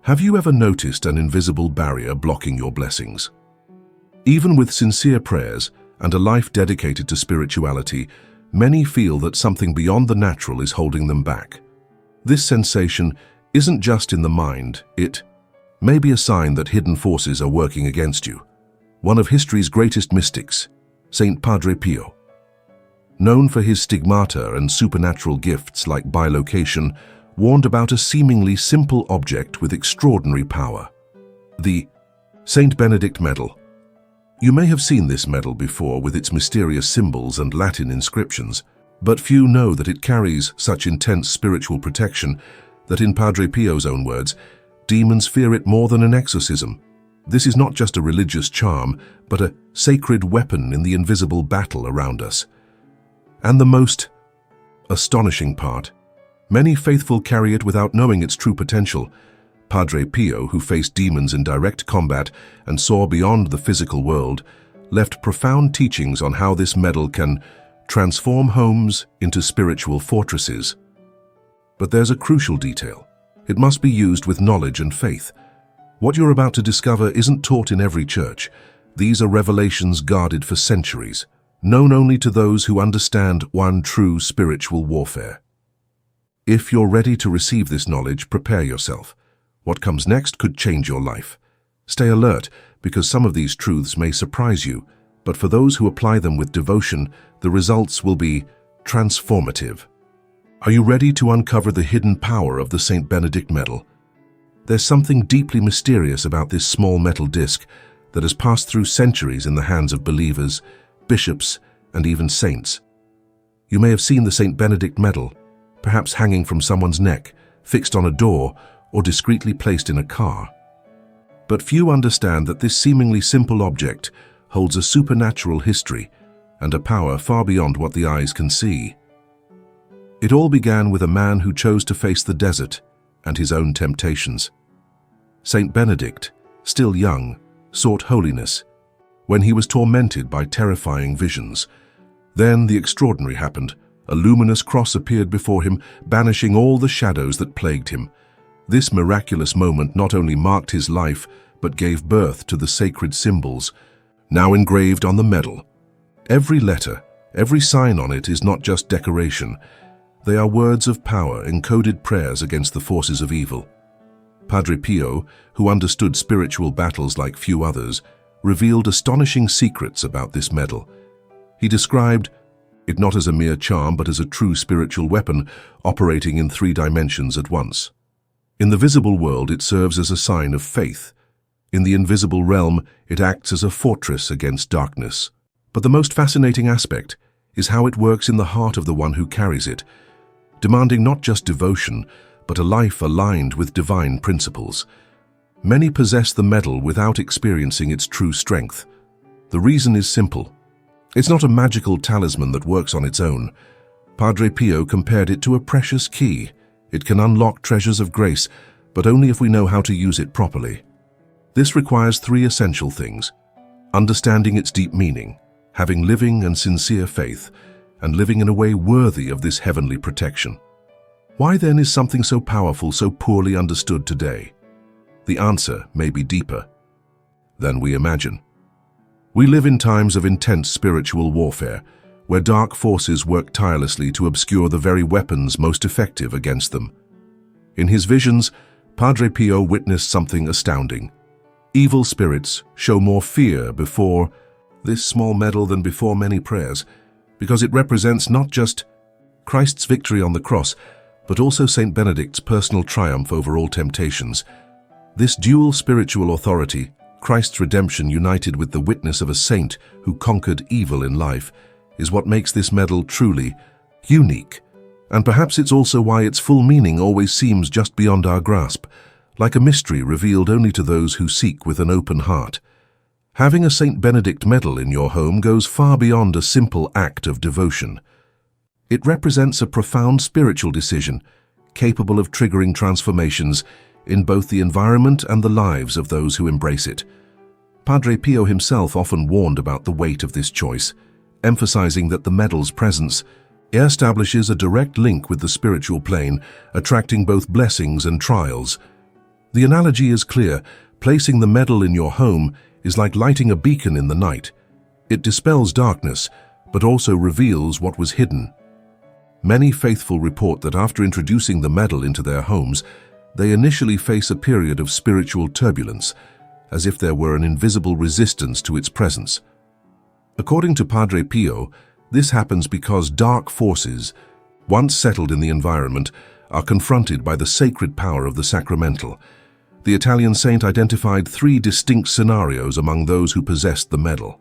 Have you ever noticed an invisible barrier blocking your blessings? Even with sincere prayers and a life dedicated to spirituality, many feel that something beyond the natural is holding them back. This sensation isn't just in the mind, it may be a sign that hidden forces are working against you. One of history's greatest mystics, Saint Padre Pio, known for his stigmata and supernatural gifts like bilocation, warned about a seemingly simple object with extraordinary power. The Saint Benedict Medal. You may have seen this medal before with its mysterious symbols and Latin inscriptions, but few know that it carries such intense spiritual protection that, in Padre Pio's own words, demons fear it more than an exorcism. This is not just a religious charm, but a sacred weapon in the invisible battle around us. And the most astonishing part, many faithful carry it without knowing its true potential. Padre Pio, who faced demons in direct combat and saw beyond the physical world, left profound teachings on how this medal can transform homes into spiritual fortresses. But there's a crucial detail. It must be used with knowledge and faith. What you're about to discover isn't taught in every church. These are revelations guarded for centuries, known only to those who understand one true spiritual warfare. If you're ready to receive this knowledge, prepare yourself. What comes next could change your life. Stay alert, because some of these truths may surprise you, but for those who apply them with devotion, the results will be transformative. Are you ready to uncover the hidden power of the Saint Benedict Medal? There's something deeply mysterious about this small metal disc that has passed through centuries in the hands of believers, bishops, and even saints. You may have seen the Saint Benedict Medal, perhaps hanging from someone's neck, fixed on a door, or discreetly placed in a car. But few understand that this seemingly simple object holds a supernatural history and a power far beyond what the eyes can see. It all began with a man who chose to face the desert and his own temptations. Saint Benedict, still young, sought holiness when he was tormented by terrifying visions. Then the extraordinary happened. A luminous cross appeared before him, banishing all the shadows that plagued him. This miraculous moment not only marked his life, but gave birth to the sacred symbols, now engraved on the medal. Every letter, every sign on it is not just decoration. They are words of power, encoded prayers against the forces of evil. Padre Pio, who understood spiritual battles like few others, revealed astonishing secrets about this medal. He described it not as a mere charm, but as a true spiritual weapon operating in 3 dimensions at once. In the visible world, it serves as a sign of faith. In the invisible realm, it acts as a fortress against darkness. But the most fascinating aspect is how it works in the heart of the one who carries it, demanding not just devotion, but a life aligned with divine principles. Many possess the medal without experiencing its true strength. The reason is simple. It's not a magical talisman that works on its own. Padre Pio compared it to a precious key. It can unlock treasures of grace, but only if we know how to use it properly. This requires 3 essential things: understanding its deep meaning, having living and sincere faith, and living in a way worthy of this heavenly protection. Why then is something so powerful so poorly understood today? The answer may be deeper than we imagine. We live in times of intense spiritual warfare, where dark forces work tirelessly to obscure the very weapons most effective against them. In his visions, Padre Pio witnessed something astounding. Evil spirits show more fear before this small medal than before many prayers, because it represents not just Christ's victory on the cross, but also Saint Benedict's personal triumph over all temptations. This dual spiritual authority, Christ's redemption united with the witness of a saint who conquered evil in life, is what makes this medal truly unique. And perhaps it's also why its full meaning always seems just beyond our grasp, like a mystery revealed only to those who seek with an open heart. Having a Saint Benedict medal in your home goes far beyond a simple act of devotion. It represents a profound spiritual decision, capable of triggering transformations in both the environment and the lives of those who embrace it. Padre Pio himself often warned about the weight of this choice, emphasizing that the medal's presence establishes a direct link with the spiritual plane, attracting both blessings and trials. The analogy is clear. Placing the medal in your home is like lighting a beacon in the night. It dispels darkness, but also reveals what was hidden. Many faithful report that after introducing the medal into their homes, they initially face a period of spiritual turbulence, as if there were an invisible resistance to its presence. According to Padre Pio, this happens because dark forces, once settled in the environment, are confronted by the sacred power of the sacramental. The Italian saint identified 3 distinct scenarios among those who possessed the medal.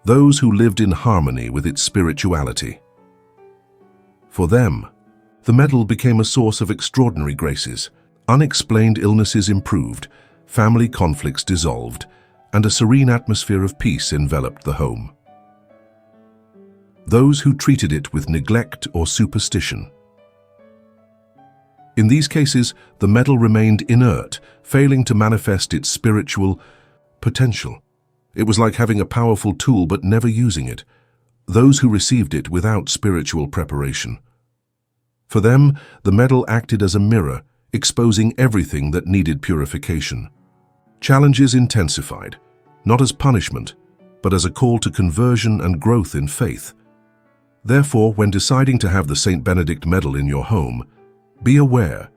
Those who lived in harmony with its spirituality. For them, the medal became a source of extraordinary graces. Unexplained illnesses improved, family conflicts dissolved, and a serene atmosphere of peace enveloped the home. Those who treated it with neglect or superstition. In these cases, the medal remained inert, failing to manifest its spiritual potential. It was like having a powerful tool but never using it. Those who received it without spiritual preparation. For them, the medal acted as a mirror, exposing everything that needed purification. Challenges intensified, not as punishment, but as a call to conversion and growth in faith. Therefore, when deciding to have the St. Benedict medal in your home, be aware,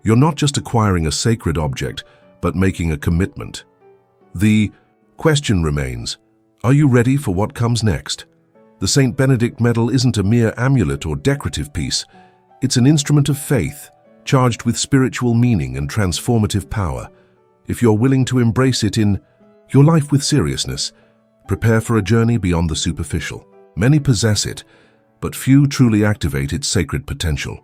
you're not just acquiring a sacred object, but making a commitment. The question remains, are you ready for what comes next? The St. Benedict medal isn't a mere amulet or decorative piece. It's an instrument of faith, charged with spiritual meaning and transformative power. If you're willing to embrace it in your life with seriousness, prepare for a journey beyond the superficial. Many possess it, but few truly activate its sacred potential.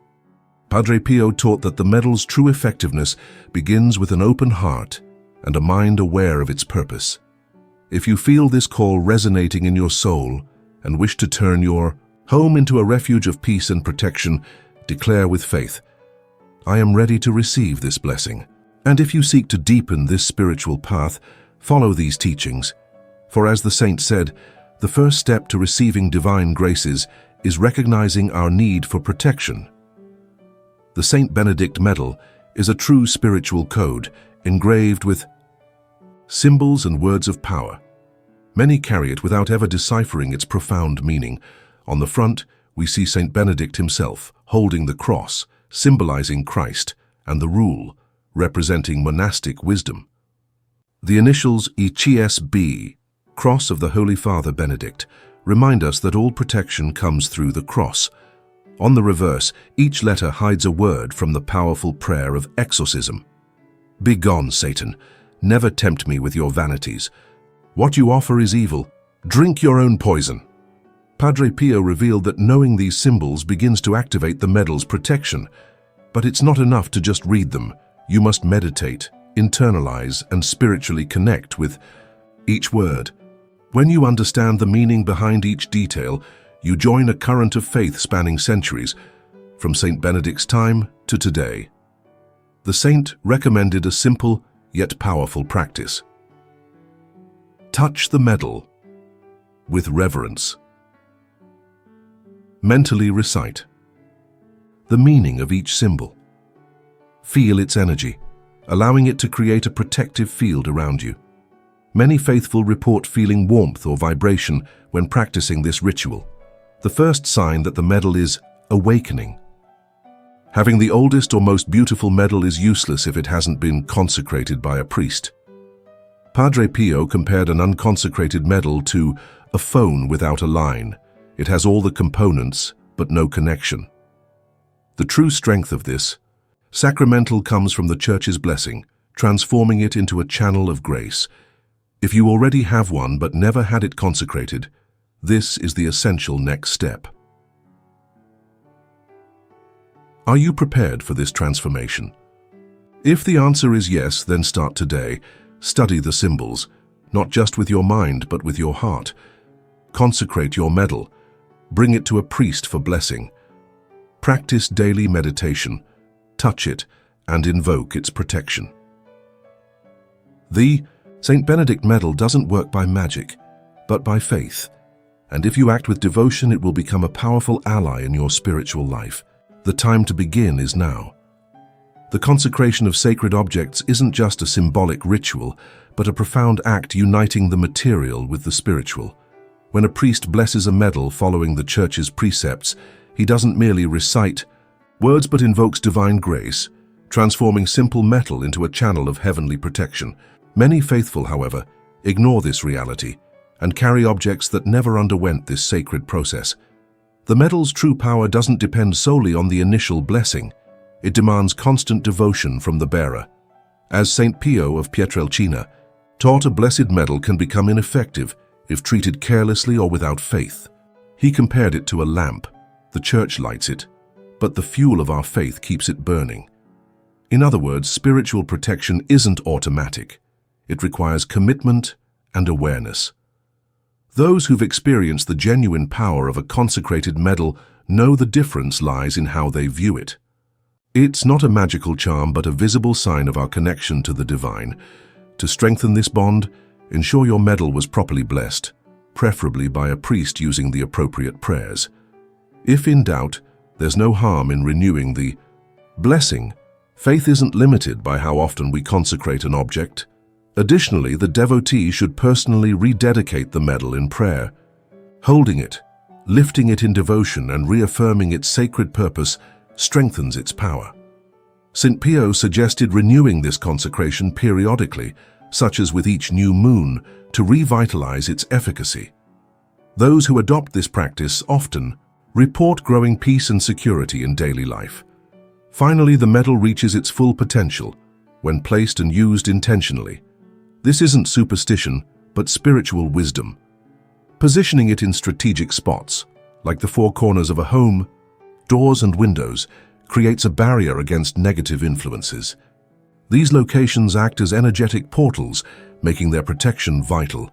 Padre Pio taught that the medal's true effectiveness begins with an open heart and a mind aware of its purpose. If you feel this call resonating in your soul and wish to turn your home into a refuge of peace and protection, declare with faith, I am ready to receive this blessing. And if you seek to deepen this spiritual path, follow these teachings. For as the saint said, the first step to receiving divine graces is recognizing our need for protection. The St. Benedict medal is a true spiritual code engraved with symbols and words of power. Many carry it without ever deciphering its profound meaning. On the front, we see St. Benedict himself holding the cross, symbolizing Christ, and the rule, representing monastic wisdom. The initials ECSB, Cross of the Holy Father Benedict, remind us that all protection comes through the cross. On the reverse, each letter hides a word from the powerful prayer of exorcism. Begone, Satan, never tempt me with your vanities. What you offer is evil. Drink your own poison. Padre Pio revealed that knowing these symbols begins to activate the medal's protection. But it's not enough to just read them. You must meditate, internalize, and spiritually connect with each word. When you understand the meaning behind each detail, you join a current of faith spanning centuries, from St. Benedict's time to today. The saint recommended a simple yet powerful practice. Touch the medal with reverence. Mentally recite the meaning of each symbol. Feel its energy, allowing it to create a protective field around you. Many faithful report feeling warmth or vibration when practicing this ritual. The first sign that the medal is awakening. Having the oldest or most beautiful medal is useless if it hasn't been consecrated by a priest. Padre Pio compared an unconsecrated medal to a phone without a line. It has all the components, but no connection. The true strength of this sacramental comes from the Church's blessing, transforming it into a channel of grace. If you already have one but never had it consecrated, this is the essential next step. Are you prepared for this transformation? If the answer is yes, then start today. Study the symbols, not just with your mind but with your heart. Consecrate your medal. Bring it to a priest for blessing. Practice daily meditation. Touch it and invoke its protection. The St. Benedict medal doesn't work by magic, but by faith. And if you act with devotion, it will become a powerful ally in your spiritual life. The time to begin is now. The consecration of sacred objects isn't just a symbolic ritual, but a profound act uniting the material with the spiritual. When a priest blesses a medal following the Church's precepts, he doesn't merely recite words but invokes divine grace, transforming simple metal into a channel of heavenly protection. Many faithful, however, ignore this reality and carry objects that never underwent this sacred process. The medal's true power doesn't depend solely on the initial blessing. It demands constant devotion from the bearer. As St. Pio of Pietrelcina taught, a blessed medal can become ineffective if treated carelessly or without faith. He compared it to a lamp. The Church lights it, but the fuel of our faith keeps it burning. In other words, spiritual protection isn't automatic. It requires commitment and awareness. Those who've experienced the genuine power of a consecrated medal know the difference lies in how they view it. It's not a magical charm, but a visible sign of our connection to the divine. To strengthen this bond, ensure your medal was properly blessed, preferably by a priest using the appropriate prayers. If in doubt, there's no harm in renewing the blessing. Faith isn't limited by how often we consecrate an object. Additionally, the devotee should personally rededicate the medal in prayer. Holding it, lifting it in devotion, and reaffirming its sacred purpose strengthens its power. St. Pio suggested renewing this consecration periodically, such as with each new moon, to revitalize its efficacy. Those who adopt this practice often report growing peace and security in daily life. Finally, the medal reaches its full potential when placed and used intentionally. This isn't superstition, but spiritual wisdom. Positioning it in strategic spots, like the four corners of a home, doors and windows, creates a barrier against negative influences. These locations act as energetic portals, making their protection vital.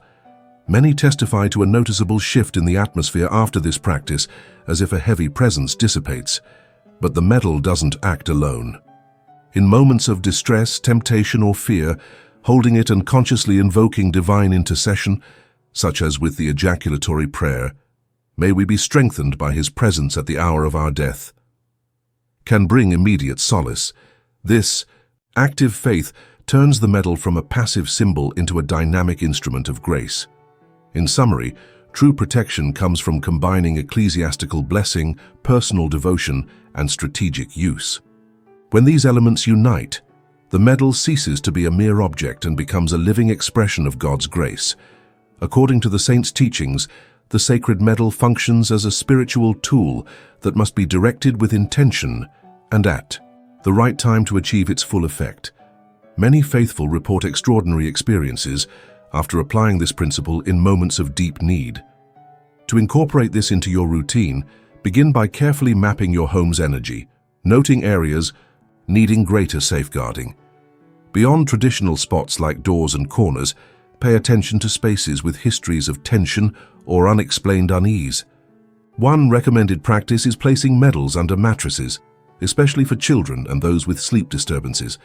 Many testify to a noticeable shift in the atmosphere after this practice, as if a heavy presence dissipates. But the medal doesn't act alone. In moments of distress, temptation, or fear, holding it and consciously invoking divine intercession, such as with the ejaculatory prayer, "May we be strengthened by His presence at the hour of our death," can bring immediate solace. This active faith turns the medal from a passive symbol into a dynamic instrument of grace. In summary, true protection comes from combining ecclesiastical blessing, personal devotion, and strategic use. When these elements unite, the medal ceases to be a mere object and becomes a living expression of God's grace. According to the saints' teachings, the sacred medal functions as a spiritual tool that must be directed with intention and at the right time to achieve its full effect. Many faithful report extraordinary experiences after applying this principle in moments of deep need. To incorporate this into your routine, begin by carefully mapping your home's energy, noting areas needing greater safeguarding. Beyond traditional spots like doors and corners, pay attention to spaces with histories of tension or unexplained unease. One recommended practice is placing medals under mattresses, especially for children and those with sleep disturbances,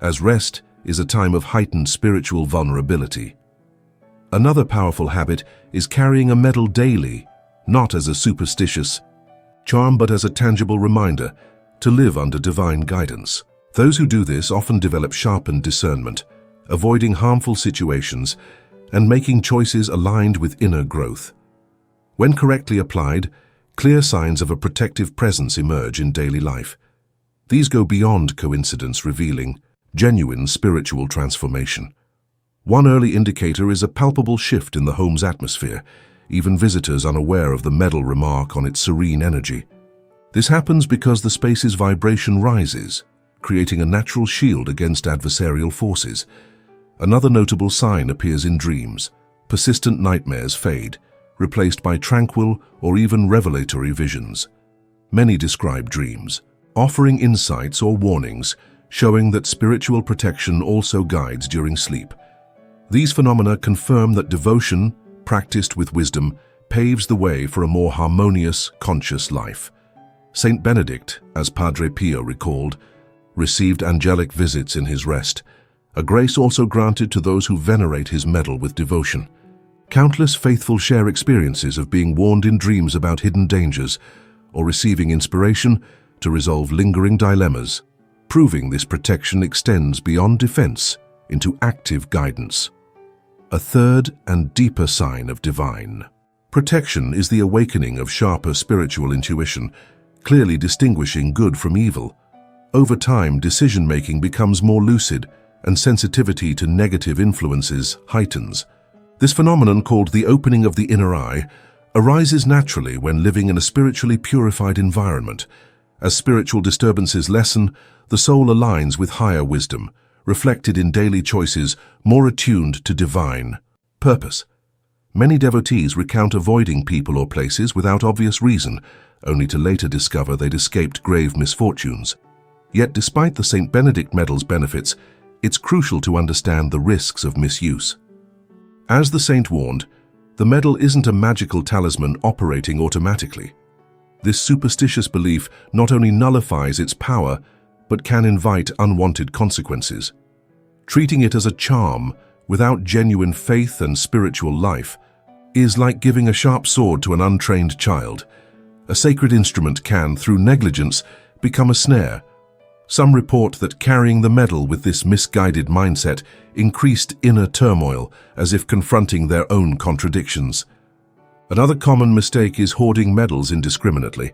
as rest is a time of heightened spiritual vulnerability. Another powerful habit is carrying a medal daily, not as a superstitious charm but as a tangible reminder to live under divine guidance. Those who do this often develop sharpened discernment, avoiding harmful situations and making choices aligned with inner growth. When correctly applied, clear signs of a protective presence emerge in daily life. These go beyond coincidence, revealing genuine spiritual transformation. One early indicator is a palpable shift in the home's atmosphere. Even visitors unaware of the medal remark on its serene energy. This happens because the space's vibration rises, creating a natural shield against adversarial forces. Another notable sign appears in dreams. Persistent nightmares fade, replaced by tranquil or even revelatory visions. Many describe dreams, offering insights or warnings, showing that spiritual protection also guides during sleep. These phenomena confirm that devotion, practiced with wisdom, paves the way for a more harmonious, conscious life. Saint Benedict, as Padre Pio recalled, received angelic visits in his rest, a grace also granted to those who venerate his medal with devotion. Countless faithful share experiences of being warned in dreams about hidden dangers or receiving inspiration to resolve lingering dilemmas. proving this protection extends beyond defense into active guidance. A third and deeper sign of divine protection is the awakening of sharper spiritual intuition, clearly distinguishing good from evil. Over time, decision-making becomes more lucid, and sensitivity to negative influences heightens. This phenomenon, called the opening of the inner eye, arises naturally when living in a spiritually purified environment. As spiritual disturbances lessen, the soul aligns with higher wisdom, reflected in daily choices more attuned to divine purpose. Many devotees recount avoiding people or places without obvious reason, only to later discover they'd escaped grave misfortunes. Yet despite the St. Benedict Medal's benefits, it's crucial to understand the risks of misuse. As the saint warned, the medal isn't a magical talisman operating automatically. This superstitious belief not only nullifies its power, but can invite unwanted consequences. Treating it as a charm without genuine faith and spiritual life is like giving a sharp sword to an untrained child. A sacred instrument can, through negligence, become a snare. Some report that carrying the medal with this misguided mindset increased inner turmoil, as if confronting their own contradictions. Another common mistake is hoarding medals indiscriminately,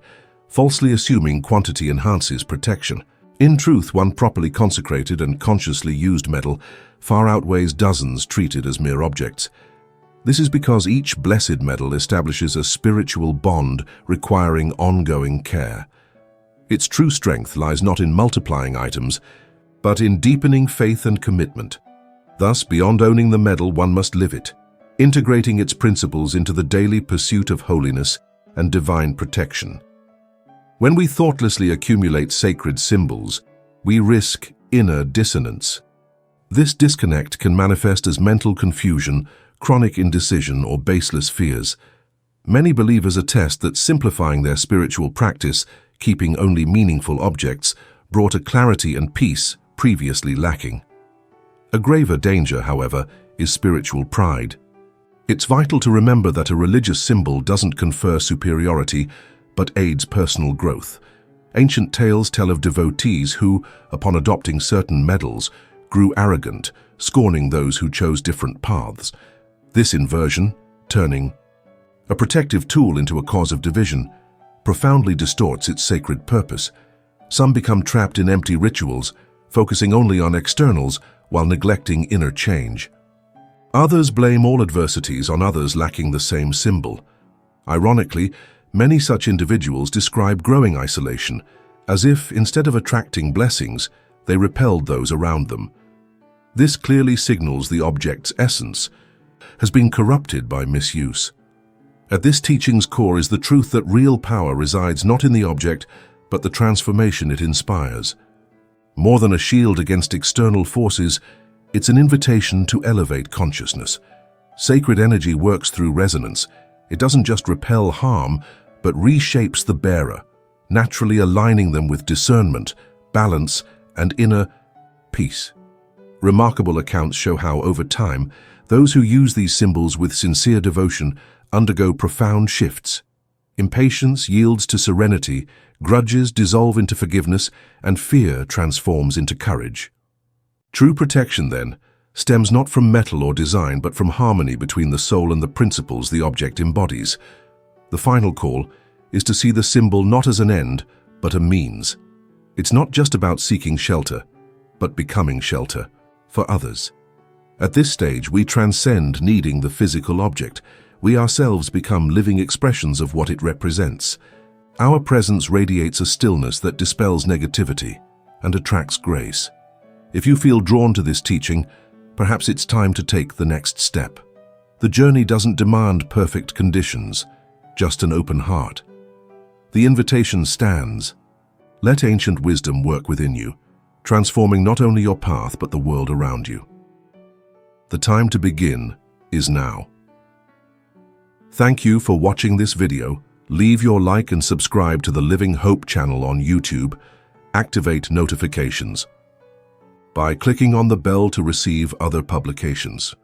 falsely assuming quantity enhances protection. In truth, one properly consecrated and consciously used medal far outweighs dozens treated as mere objects. This is because each blessed medal establishes a spiritual bond requiring ongoing care. Its true strength lies not in multiplying items, but in deepening faith and commitment. Thus, beyond owning the medal, one must live it, integrating its principles into the daily pursuit of holiness and divine protection. When we thoughtlessly accumulate sacred symbols, we risk inner dissonance. This disconnect can manifest as mental confusion, chronic indecision, or baseless fears. Many believers attest that simplifying their spiritual practice, keeping only meaningful objects, brought a clarity and peace previously lacking. A graver danger, however, is spiritual pride. It's vital to remember that a religious symbol doesn't confer superiority, but aids personal growth. Ancient tales tell of devotees who, upon adopting certain medals, grew arrogant, scorning those who chose different paths. This inversion, turning a protective tool into a cause of division, profoundly distorts its sacred purpose. Some become trapped in empty rituals, focusing only on externals while neglecting inner change. Others blame all adversities on others lacking the same symbol. Ironically, many such individuals describe growing isolation, as if, instead of attracting blessings, they repelled those around them. This clearly signals the object's essence has been corrupted by misuse. At this teaching's core is the truth that real power resides not in the object, but the transformation it inspires. More than a shield against external forces, it's an invitation to elevate consciousness. Sacred energy works through resonance. It doesn't just repel harm, but reshapes the bearer, naturally aligning them with discernment, balance, and inner peace. Remarkable accounts show how, over time, those who use these symbols with sincere devotion undergo profound shifts. Impatience yields to serenity, grudges dissolve into forgiveness, and fear transforms into courage. True protection, then, stems not from metal or design, but from harmony between the soul and the principles the object embodies. The final call is to see the symbol not as an end, but a means. It's not just about seeking shelter, but becoming shelter for others. At this stage, we transcend needing the physical object. We ourselves become living expressions of what it represents. Our presence radiates a stillness that dispels negativity and attracts grace. If you feel drawn to this teaching, perhaps it's time to take the next step. The journey doesn't demand perfect conditions, just an open heart. The invitation stands. Let ancient wisdom work within you, transforming not only your path but the world around you. The time to begin is now. Thank you for watching this video. Leave your like and subscribe to the Living Hope channel on YouTube. Activate notifications by clicking on the bell to receive other publications.